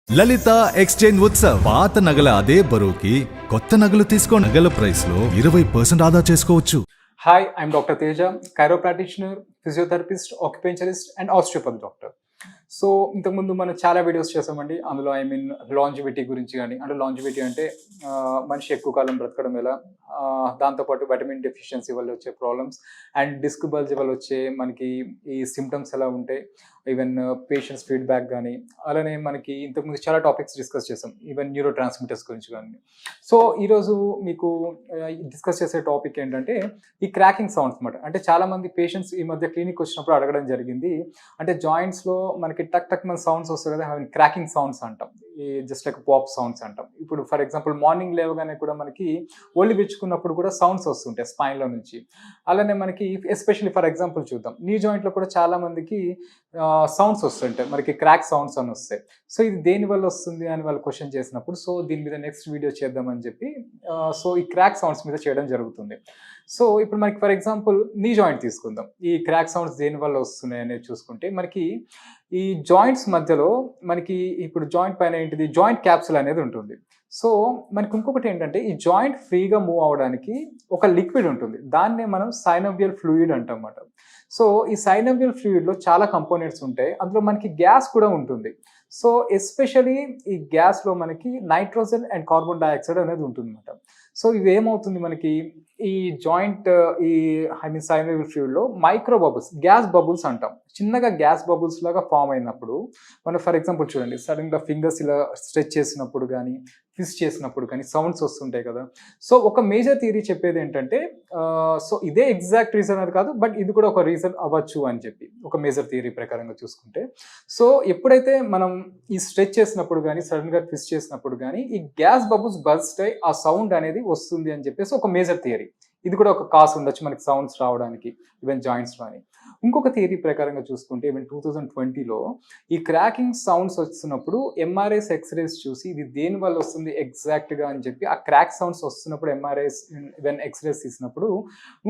లలిత exchange Utsav పాత నగల అదే బరువుకి కొత్త నగలు తీసుకో నగల ప్రైస్ లో 20% ఆదా చేసుకోవచ్చు. Hi, I'm Dr. Teja, chiropractitioner, physiotherapist, occupationalist, and osteopath doctor. So ఇంతకుముందు మనం చాలా వీడియోస్ చేసామండి. అందులో లాంజివిటీ గురించి కానీ, అంటే లాంజివిటీ అంటే మనిషి ఎక్కువ కాలం బ్రతకడం ఎలా, దాంతోపాటు విటమిన్ డెఫిషియన్సీ వల్ల వచ్చే ప్రాబ్లమ్స్ అండ్ డిస్క్ బల్జ్ వల్ల వచ్చే మనకి ఈ సిమ్టమ్స్ ఎలా ఉంటాయి, ఈవెన్ పేషెంట్స్ ఫీడ్బ్యాక్ కానీ, అలానే మనకి ఇంతకుముందు చాలా టాపిక్స్ డిస్కస్ చేసాం, ఈవెన్ న్యూరో ట్రాన్స్మిటర్స్ గురించి కానీ. సో ఈరోజు మీకు డిస్కస్ చేసే టాపిక్ ఏంటంటే ఈ క్రాకింగ్ సౌండ్స్ అనమాట. అంటే చాలామంది పేషెంట్స్ ఈ మధ్య క్లినిక్ వచ్చినప్పుడు అడగడం జరిగింది, అంటే జాయింట్స్లో మనకి టక్ టక్ మన సౌండ్స్ వస్తాయి కదా, అవి క్రాకింగ్ సౌండ్స్ అంటాం, ఈ జస్ట్ లైక్ పాప్ సౌండ్స్ అంటాం. ఇప్పుడు ఫర్ ఎగ్జాంపుల్ మార్నింగ్ లేవగానే కూడా మనకి ఒళ్ళు విచ్చుకున్నప్పుడు కూడా సౌండ్స్ వస్తుంటాయి స్పైన్లో నుంచి. అలానే మనకి ఎస్పెషల్లీ ఫర్ ఎగ్జాంపుల్ చూద్దాం, నీ జాయింట్లో కూడా చాలా మందికి సౌండ్స్ వస్తుంటాయి, మనకి క్రాక్ సౌండ్స్ అని వస్తాయి. సో ఇది దేని వల్ల వస్తుంది అని వాళ్ళు క్వశ్చన్ చేసినప్పుడు, సో దీని మీద నెక్స్ట్ వీడియో చేద్దామని చెప్పి సో ఈ క్రాక్ సౌండ్స్ మీద చేయడం జరుగుతుంది. సో ఇప్పుడు మనకి ఫర్ ఎగ్జాంపుల్ నీ జాయింట్ తీసుకుందాం, ఈ క్రాక్ సౌండ్స్ దేని వల్ల వస్తున్నాయి అనేది చూసుకుంటే, మనకి ఈ జాయింట్స్ మధ్యలో మనకి ఇప్పుడు జాయింట్ పైన ఏంటిది జాయింట్ క్యాప్సుల్ అనేది ఉంటుంది. సో మనకి ఇంకొకటి ఏంటంటే, ఈ జాయింట్ ఫ్రీగా మూవ్ అవడానికి ఒక లిక్విడ్ ఉంటుంది, దాన్నే మనం సైనోవియల్ ఫ్లూయిడ్ అంటాం అన్నమాట. సో ఈ సైనోవియల్ ఫ్లూయిడ్లో చాలా కంపోనెంట్స్ ఉంటాయి, అందులో మనకి గ్యాస్ కూడా ఉంటుంది. సో ఎస్పెషలీ ఈ గ్యాస్లో మనకి నైట్రోజన్ అండ్ కార్బన్ డైఆక్సైడ్ అనేది ఉంటుంది అనమాట. సో ఇవి ఏమవుతుంది, మనకి ఈ జాయింట్ సైనోవియల్ ఫ్లూయిడ్లో మైక్రో బబుల్స్, గ్యాస్ బబుల్స్ అంటాం, చిన్నగా గ్యాస్ బబుల్స్ లాగా ఫామ్ అయినప్పుడు మనం ఫర్ ఎగ్జాంపుల్ చూడండి, సడన్గా ఫింగర్స్ ఇలా స్ట్రెచ్ చేసినప్పుడు కానీ, ట్విస్ట్ చేసినప్పుడు కానీ సౌండ్స్ వస్తుంటాయి కదా. సో ఒక మేజర్ థియరీ చెప్పేది ఏంటంటే, సో ఇదే ఎగ్జాక్ట్ రీజన్ అది కాదు, బట్ ఇది కూడా ఒక రీజన్ అవ్వచ్చు అని చెప్పి ఒక మేజర్ థియరీ ప్రకారంగా చూసుకుంటే, సో ఎప్పుడైతే మనం ఈ స్ట్రెచ్ చేసినప్పుడు కానీ, సడన్గా ట్విస్ట్ చేసినప్పుడు కానీ ఈ గ్యాస్ బబుల్స్ బర్స్ట్ అయ్యి ఆ సౌండ్ అనేది వస్తుంది అని చెప్పేసి ఒక మేజర్ థియరీ. ఇది కూడా ఒక కాస్ ఉండొచ్చు మనకి సౌండ్స్ రావడానికి ఈవెన్ జాయింట్స్లో అని. ఇంకొక థియరీ ప్రకారంగా చూసుకుంటే, ఈవెన్ 2020లో ఈ క్రాకింగ్ సౌండ్స్ వస్తున్నప్పుడు ఎంఆర్ఐస్ ఎక్స్రేస్ చూసి ఇది దేని వల్ల వస్తుంది ఎగ్జాక్ట్గా అని చెప్పి, ఆ క్రాక్ సౌండ్స్ వస్తున్నప్పుడు ఎంఆర్ఐస్ ఈవెన్ ఎక్స్రేస్ తీసినప్పుడు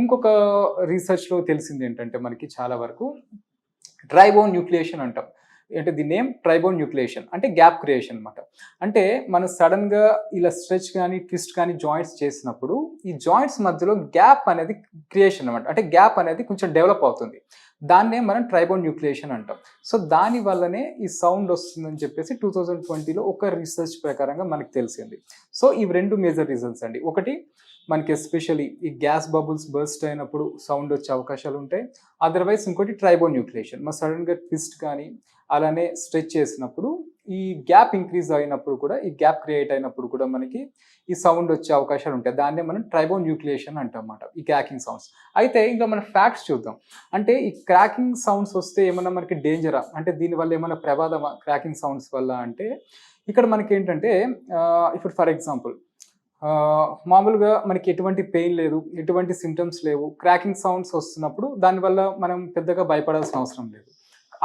ఇంకొక రీసెర్చ్లో తెలిసింది ఏంటంటే, మనకి చాలా వరకు ట్రైబోన్ న్యూక్లియేషన్ అంటాం. అంటే ది నేమ్ ట్రైబోన్ న్యూక్లియేషన్ అంటే గ్యాప్ క్రియేషన్ అనమాట. అంటే మనం సడన్గా ఇలా స్ట్రెచ్ కానీ ట్విస్ట్ కానీ జాయింట్స్ చేసినప్పుడు ఈ జాయింట్స్ మధ్యలో గ్యాప్ అనేది క్రియేషన్ అనమాట. అంటే గ్యాప్ అనేది కొంచెం డెవలప్ అవుతుంది, దాన్నే మనం ట్రైబోన్ న్యూక్లియేషన్ అంటాం. సో దాని వల్లనే ఈ సౌండ్ వస్తుందని చెప్పేసి 2020లో ఒక రీసెర్చ్ ప్రకారంగా మనకి తెలిసింది. సో ఇవి రెండు మేజర్ రీజన్స్ అండి. ఒకటి మనకి ఎస్పెషల్లీ ఈ గ్యాస్ బబుల్స్ బర్స్ట్ అయినప్పుడు సౌండ్ వచ్చే అవకాశాలు ఉంటాయి. అదర్వైజ్ ఇంకోటి ట్రైబోన్ న్యూక్లియేషన్, మన సడన్గా ట్విస్ట్ కానీ అలానే స్ట్రెచ్ చేసినప్పుడు ఈ గ్యాప్ ఇంక్రీజ్ అయినప్పుడు కూడా, ఈ గ్యాప్ క్రియేట్ అయినప్పుడు కూడా మనకి ఈ సౌండ్ వచ్చే అవకాశాలు ఉంటాయి, దాన్నే మనం ట్రైబోన్ న్యూక్లియేషన్ అంటాం అన్నమాట, ఈ క్రాకింగ్ సౌండ్స్. అయితే ఇంకా మన ఫ్యాక్ట్స్ చూద్దాం. అంటే ఈ క్రాకింగ్ సౌండ్స్ వస్తే ఏమన్నా మనకి డేంజరా, అంటే దీనివల్ల ఏమైనా ప్రమాదమా క్రాకింగ్ సౌండ్స్ వల్ల అంటే, ఇక్కడ మనకి ఏంటంటే ఇప్పుడు ఫర్ ఎగ్జాంపుల్ మామూలుగా మనకి ఎటువంటి పెయిన్ లేదు, ఎటువంటి సిమ్టమ్స్ లేవు, క్రాకింగ్ సౌండ్స్ వస్తున్నప్పుడు దానివల్ల మనం పెద్దగా భయపడాల్సిన అవసరం లేదు.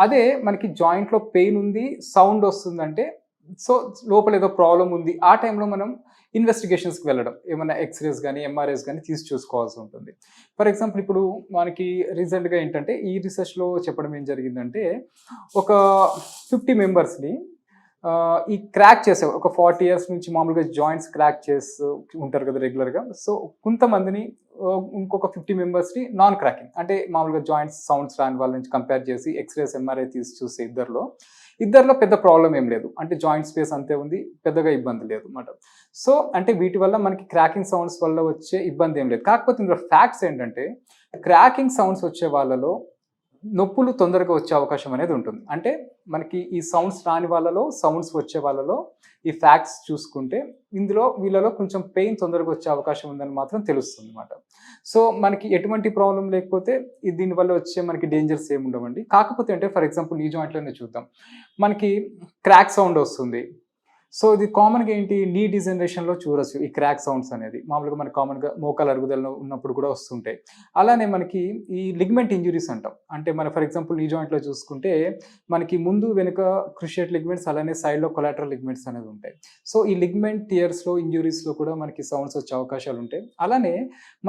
అదే మనకి జాయింట్లో పెయిన్ ఉంది, సౌండ్ వస్తుందంటే, సో లోపల ఏదో ప్రాబ్లం ఉంది, ఆ టైంలో మనం ఇన్వెస్టిగేషన్స్కి వెళ్ళడం, ఏమైనా ఎక్స్రేస్ కానీ ఎంఆర్ఐస్ కానీ తీసి చూసుకోవాల్సి ఉంటుంది. ఫర్ ఎగ్జాంపుల్ ఇప్పుడు మనకి రీసెంట్గా ఏంటంటే ఈ రీసెర్చ్లో చెప్పడం ఏం జరిగిందంటే, ఒక 50 మెంబర్స్ని ఈ క్రాక్ చేసే ఒక 40 years నుంచి మామూలుగా జాయింట్స్ క్రాక్ చేస్తూ ఉంటారు కదా రెగ్యులర్గా. సో కొంతమందిని ఇంకొక 50 మెంబర్స్ని నాన్ క్రాకింగ్, అంటే మామూలుగా జాయింట్స్ సౌండ్స్ రాని వాళ్ళ నుంచి కంపేర్ చేసి ఎక్స్రేస్ ఎంఆర్ఐ తీసి చూసి ఇద్దరిలో పెద్ద ప్రాబ్లం ఏం లేదు, అంటే జాయింట్ స్పేస్ అంతే ఉంది, పెద్దగా ఇబ్బంది లేదు అన్నమాట. సో అంటే వీటి వల్ల మనకి క్రాకింగ్ సౌండ్స్ వల్ల వచ్చే ఇబ్బంది ఏం లేదు. కాకపోతే ఇందులో ఫ్యాక్ట్స్ ఏంటంటే, క్రాకింగ్ సౌండ్స్ వచ్చే వాళ్ళలో నొప్పులు తొందరగా వచ్చే అవకాశం అనేది ఉంటుంది. అంటే మనకి ఈ సౌండ్స్ రాని వాళ్ళలో, సౌండ్స్ వచ్చే వాళ్ళలో ఈ ఫ్యాక్ట్స్ చూసుకుంటే వీళ్ళలో కొంచెం పెయిన్ తొందరగా వచ్చే అవకాశం ఉందని మాత్రం తెలుస్తుంది అన్నమాట. సో మనకి ఎటువంటి ప్రాబ్లం లేకపోతే దీనివల్ల వచ్చే మనకి డేంజర్స్ ఏమి ఉండవండి. కాకపోతే అంటే ఫర్ ఎగ్జాంపుల్ ఈ జాయింట్లోనే చూద్దాం, మనకి క్రాక్ సౌండ్ వస్తుంది, సో ఇది కామన్‌గా ఏంటి నీ డిజనరేషన్‌లో చూడొచ్చు ఈ క్రాక్ సౌండ్స్ అనేది. మామూలుగా మనకు కామన్‌గా మోకాలు అరుగుదలలో ఉన్నప్పుడు కూడా వస్తుంటాయి. అలానే మనకి ఈ లిగమెంట్ ఇంజ్యూరీస్ అంటాం. అంటే మన ఫర్ ఎగ్జాంపుల్ నీ జాయింట్‌లో చూసుకుంటే మనకి ముందు, వెనుక క్రుషియేట్ లిగమెంట్స్ అలానే సైడ్‌లో కొలాటరల్ లిగమెంట్స్ అనేవి ఉంటాయి. సో ఈ లిగమెంట్ టియర్స్‌లో, ఇంజ్యూరీస్‌లో కూడా మనకి సౌండ్స్ వచ్చే అవకాశాలు ఉంటాయి. అలానే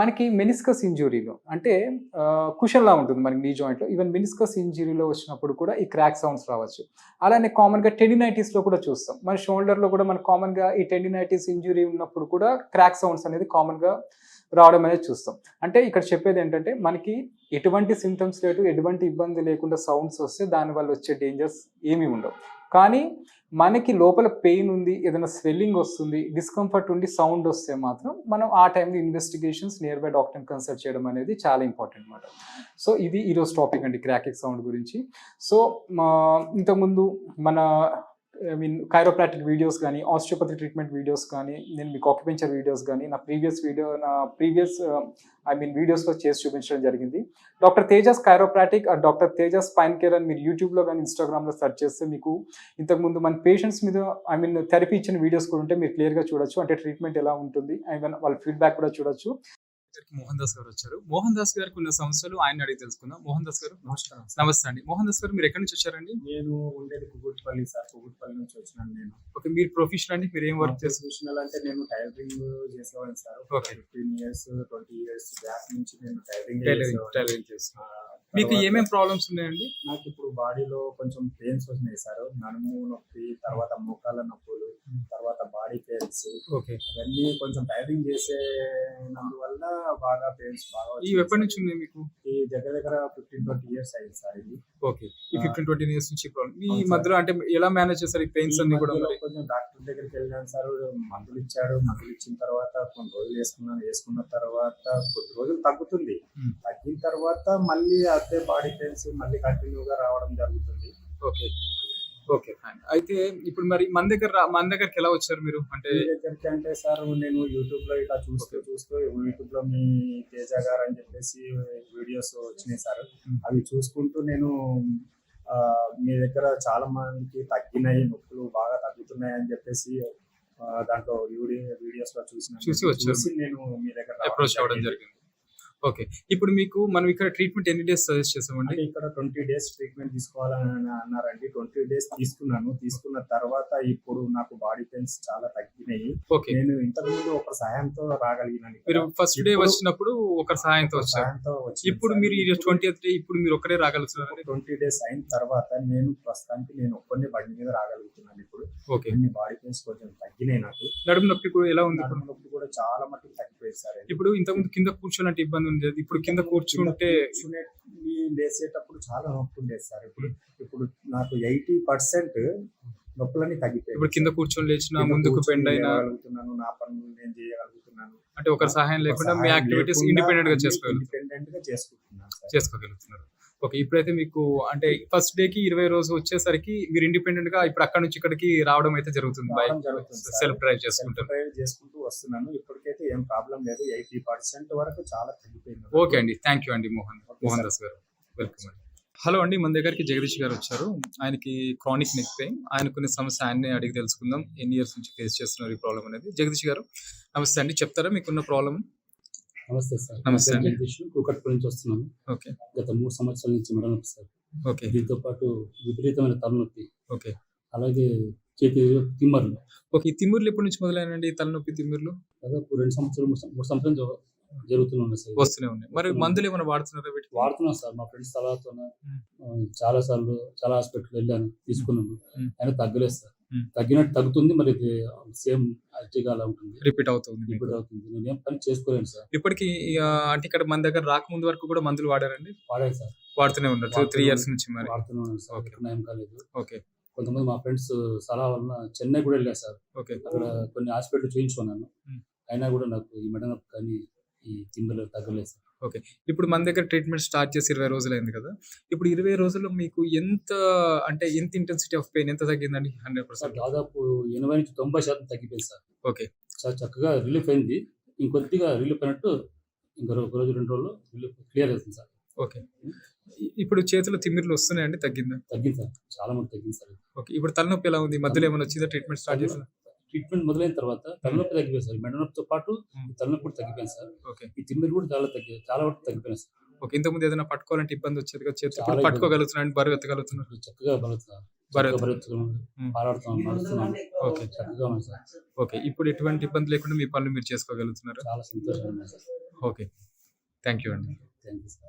మనకి మెనిస్కస్ ఇంజ్యూరీలో అంటే కుషన్‌లా ఉంటుంది మనకి నీ జాయింట్‌లో. ఈవెన్ మెనిస్కస్ ఇంజ్యూరీలో వచ్చినప్పుడు కూడా ఈ క్రాక్ సౌండ్స్ రావచ్చు. అలానే కామన్‌గా టెండినైటిస్‌లో కూడా చూస్తాం. మన షోల్డర్‌లో కూడా మనకు కామన్‌గా ఈ టెండినైటిస్ ఇంజ్యూరీ ఉన్నప్పుడు కూడా క్రాక్ సౌండ్స్ అనేది కామన్‌గా రావడం అనేది చూస్తాం. అంటే ఇక్కడ చెప్పేదేంటంటే మనకి ఎటువంటి సింప్టమ్స్ లేదు, ఎటువంటి ఇబ్బంది లేకుండా సౌండ్స్ వస్తే దానివల్ల వచ్చే డేంజర్స్ ఏమీ ఉండవు. కానీ మనకి లోపల పెయిన్ ఉంది, ఏదైనా స్వెల్లింగ్ వస్తుంది, డిస్కంఫర్ట్ ఉండి సౌండ్ వస్తే మాత్రం మనం ఆ టైంలో ఇన్వెస్టిగేషన్స్ నియర్ బై డాక్టర్‌ని కన్సల్ట్ చేయడం అనేది చాలా ఇంపార్టెంట్ మాట. సో ఇది ఈరోజు టాపిక్ అండి క్రాకింగ్ సౌండ్ గురించి. సో ఇంతకుముందు మన కైరోప్రాక్టిక్ వీడియోస్ గానీ, ఆస్టియోపతి ట్రీట్మెంట్ వీడియోస్ కానీ, నేను మీకు ఆక్యుపెంచర్ వీడియోస్ గానీ, నా ప్రీవియస్ వీడియోస్‌లో చేసి చూపించడం జరిగింది. Doctor Tejas chiropractic or doctor Tejas spine care అని మీరు యూట్యూబ్‌లో గానీ, ఇన్‌స్టాగ్రామ్‌లో సెర్చ్ చేస్తే మీకు ఇంతకుముందు మన పేషెంట్స్ మీద థెరపీ ఇచ్చిన వీడియోస్ కూడా ఉంటే మీరు క్లియర్‌గా చూడొచ్చు. అంటే ట్రీట్మెంట్ ఎలా ఉంటుంది, వాళ్ళ ఫీడ్‌బ్యాక్ కూడా చూడొచ్చు. దగ్గరికి మోహన్ దాస్ గారు వచ్చారు. మోహన్ దాస్ గారికి ఉన్న సమస్యలు ఆయన అడిగి తెలుసుకుందాం. మోహన్ దాస్ గారు నమస్కారం. నమస్తే అండి. మోహన్ దాస్ గారు మీరు ఎక్కడి నుంచి వచ్చారండి? నేను ఉండేది కుకుట్పల్లి సార్. కుకుట్పల్లి నుంచి వచ్చినాను నేను. ఓకే, మీరు ప్రొఫెషనల్ అండి, మీరు ఏం వర్క్ చేస్తారు? ప్రొఫెషనల్ అంటే నేను టైలరింగ్ చేసేవాడిని sir. Okay. 15 years 20 years back నుంచి నేను టైలరింగ్ టైలరింగ్ చేస్తున్నారు. మీకు ఏమేం ప్రాబ్లమ్స్ ఉన్నాయండి? నాకు ఇప్పుడు బాడీలో కొంచెం పెయిన్స్ వచ్చినాయి సార్. నడుము నొప్పి, తర్వాత మోకాళ్ళ నొప్పులు, తర్వాత బాడీ పెయిన్స్. ఓకే. అవన్నీ కొంచెం టైలరింగ్ చేసేందువల్ల బాగా పెయిన్స్ బాగా ఈ వచ్చినాయి ఎప్పటి సార్. నుంచి ఉన్నాయి మీకు? ఈ దగ్గర 15-20 ఇయర్స్ అయింది సార్ ఇది. ఓకే. ఈ 15-20 ఇయర్స్ నుంచి ప్రాబ్లం. ఈ అవును సార్. మధ్యలో అంటే ఎలా మేనేజ్ చేస్తారు ఈ పెయిన్స్ ఈ అన్ని కూడా మధ్యలో మరి? కొంచెం డాక్టర్ దగ్గరికి వెళ్ళాను సార్. మందులు ఇచ్చాడు. మందులు ఇచ్చిన తర్వాత కొన్ని రోజులు వేసుకున్న తర్వాత కొద్ది రోజులు తగ్గుతుంది. Hmm. తగ్గిన తర్వాత మళ్ళీ అదే బాడీ పెయిన్స్ మళ్ళీ కంటిన్యూగా రావడం జరుగుతుంది. ఓకే. Okay, fine. అయితే ఇప్పుడు మరి మన దగ్గరికి ఎలా వచ్చారు మీరు? అంటే మీ దగ్గరికి అంటే సార్ నేను యూట్యూబ్ లో ఇట్లా చూస్తూ యూట్యూబ్ లో మీ తేజ గారు అని చెప్పేసి వీడియోస్ వచ్చినాయి సార్. అవి చూసుకుంటూ నేను మీ దగ్గర చాలా మందికి తగ్గినాయి, నొప్పులు బాగా తగ్గుతున్నాయి అని చెప్పేసి దాంట్లో వీడియోస్ లో చూసి వచ్చారు. నేను మీ దగ్గర అప్రోచ్ అవ్వడం జరిగింది. ఓకే. ఇప్పుడు మీకు మనం ఇక్కడ ట్రీట్మెంట్ ఎన్ని డేస్ సజెస్ట్ చేసామండి? అంటే ఇక్కడ 20 డేస్ ట్రీట్మెంట్ తీసుకోవాలని అన్నారండి. 20 డేస్ తీసుకున్నాను. తీసుకున్న తర్వాత ఇప్పుడు నాకు బాడీ పెయిన్స్ చాలా తగ్గినాయి. ఓకే. నేను ఇంతకు ముందు ఒక సహాయంతో రాగలిగినాను. మీరు ఫస్ట్ డే వచ్చినప్పుడు ఒకరి సహాయంతో వచ్చారు. ఇప్పుడు మీరు 20th డే ఇప్పుడు మీరు ఒక్కరే రాగలుగుతున్నారు? 20 డేస్ అయిన తర్వాత నేను ప్రస్తుతానికి ఒక్కనే బండి మీద రాగలుగుతున్నాను ఇప్పుడు. ఓకే. అన్ని బాడీ పెయిన్స్ కొంచెం తగ్గినాయి నాకు. నడుము నొప్పి కూడా ఎలా ఉంది? నడుము నొప్పి కూడా చాలా మట్టుకు తగ్గిపోయింది సార్. ఇప్పుడు ఇంతకుముందు కింద కూర్చోనంటే ఇబ్బంది ఉండేది, ఇప్పుడు కింద కూర్చుంటే లేసేటప్పుడు చాలా నొప్పి ఉండేది సార్. ఇప్పుడు నాకు 80% నొప్పులన్నీ తగ్గిపోయాయి. ఇప్పుడు కింద కూర్చొని లేచిన, ముందుకు బెండ్ అయినా చేయగలుగుతున్నాను, నా పనులు నేను చేయగలుగుతున్నాను. అంటే ఒకరి సహాయం లేకుండా మీ యాక్టివిటీస్ ఇండిపెండెంట్ గా చేసుకోగలుగుతున్నారు. ఓకే. ఇప్పుడైతే మీకు అంటే ఫస్ట్ డే కి 20 రోజు వచ్చేసరికి మీరు ఇండిపెండెంట్ గా ఇప్పుడు అక్కడ నుంచి ఇక్కడికి రావడం అయితే జరుగుతుంది. సెల్ఫ్ డ్రైవ్ చేసుకుంటూ వస్తున్నాను. ఇప్పటికైతే ఏం ప్రాబ్లం లేదు. 80% వరకు చాలా తగ్గిపోయింది. ఓకే అండి, థ్యాంక్ యూ అండి మోహన్ దాస్ గారు. వెల్కమ్ అండి. హలో అండి, మన దగ్గరికి జగదీష్ గారు వచ్చారు. ఆయనకి క్రానిక్ నెక్ పెయిన్, ఆయనకున్న సమస్య ఆయన్ని అడిగి తెలుసుకుందాం. ఎన్ని ఇయర్స్ నుంచి ఫేస్ చేస్తున్నారు ఈ ప్రాబ్లం అనేది. జగదీష్ గారు నమస్తే అండి, చెప్తారా మీకున్న ప్రాబ్లం? నమస్తే సార్. నమస్తే అండి. కూకట్పల్లి నుంచి వస్తున్నాను. ఓకే. గత 3 సంవత్సరాల నుంచి మెడ నొప్పి సార్. ఓకే. దీంతో పాటు విపరీతమైన తలనొప్పి, ఓకే. అలాగే చేతి తిమ్మర్లు. ఓకే. ఈ తిమ్మిర్లు ఎప్పటి నుంచి మొదలైనండి? తలనొప్పి తిమ్మిర్లు దాదాపు 2 సంవత్సరాలు 3 సంవత్సరాలు జరుగుతూనే ఉన్నాయి సార్. వస్తూనే ఉన్నాయి. మరి మందులు ఏమైనా వాడుతున్నారా వీటికి? వాడుతున్నాను సార్. మా ఫ్రెండ్స్ సలహాతో చాలా సార్లు చాలా హాస్పిటల్ వెళ్ళాను, తీసుకున్నాను. అయినా తగ్గలేదు సార్. తగ్గినట్టు తగ్గుతుంది, మరి సేమ్ యాక్టివ్గా అలా ఉంటుంది, రిపీట్ అవుతుంది. నేను ఏం పని చేసుకోలేను సార్. ఇప్పటికి అంటే ఇక్కడ మన దగ్గర రాకముందు వరకు కూడా మందులు వాడారండి? వాడాను సార్. వాడుతూనే ఉన్నారు 2-3 ఇయర్స్ నుంచి? మరి వాడుతూనే ఉన్నాను సార్. ఓకే. నయం కాలేదు. ఓకే. కొంతమంది మా ఫ్రెండ్స్ సలహా వలన చెన్నై కూడా వెళ్ళాను సార్. ఓకే. అక్కడ కొన్ని హాస్పిటల్ చూయించుకున్నాను. అయినా కూడా నాకు ఈ మెడ నొప్పి కానీ ఈ తిమ్మిర్లు తగ్గలేదు సార్. ఓకే. ఇప్పుడు మన దగ్గర ట్రీట్మెంట్ స్టార్ట్ చేసి 20 రోజులు అయింది కదా. ఇప్పుడు 20 రోజుల్లో మీకు ఎంత ఇంటెన్సిటీ ఆఫ్ పెయిన్ ఎంత తగ్గిందండి? 100%? దాదాపు 80-90% తగ్గిపోయింది సార్. ఓకే. చాలా చక్కగా రిలీఫ్ అయింది. ఇంకొద్దిగా రిలీఫ్ అయినట్టు ఇంకా ఒక రోజు 2 రోజుల్లో రిలీఫ్ క్లియర్ అవుతుంది సార్. ఓకే. ఇప్పుడు చేతులు తిమ్మిర్లు వస్తున్నాయండి, తగ్గిందా? తగ్గింది సార్, చాలా మంది తగ్గింది సార్. ఓకే. ఇప్పుడు తలనొప్పి ఎలా ఉంది? మధ్యలో ఏమైనా వచ్చిందా? ట్రీట్మెంట్ స్టార్ట్ చేసిందా? ట్రీట్మెంట్ మొదలైన తర్వాత తలనొప్పి తగ్గిపోయింది సార్. మెడ నొప్పితో పాటు ఈ తలనొప్పి కూడా తగ్గిపోయింది సార్. ఓకే. ఈ తిమ్మిరి కూడా చాలా వరకు తగ్గిపోయింది సార్. ఓకే. ఇంతకుముందు ఏదైనా పట్టుకోవాలంటే ఇబ్బంది వచ్చేది కదా చేతులు, చాలా ఇప్పుడు ఇబ్బంది. పట్టుకోగలుగుతున్నారండి, బరువు ఎత్తగలుగుతున్నారు? ఇప్పుడు చక్కగా బలుగుతున్నాను, బరువు బరువుతున్నాను, పారాడుతున్నాను, నడుస్తున్నాను. ఓకే. చక్కగా ఉన్నాను సార్. ఓకే. ఇప్పుడు ఎటువంటి ఇబ్బంది లేకుండా మీ పనులు మీరు చేసుకోగలుగుతున్నారు? చాలా సంతోషంగా ఉన్నాను సార్. ఓకే. థ్యాంక్ యూ అండి. Thank you sir.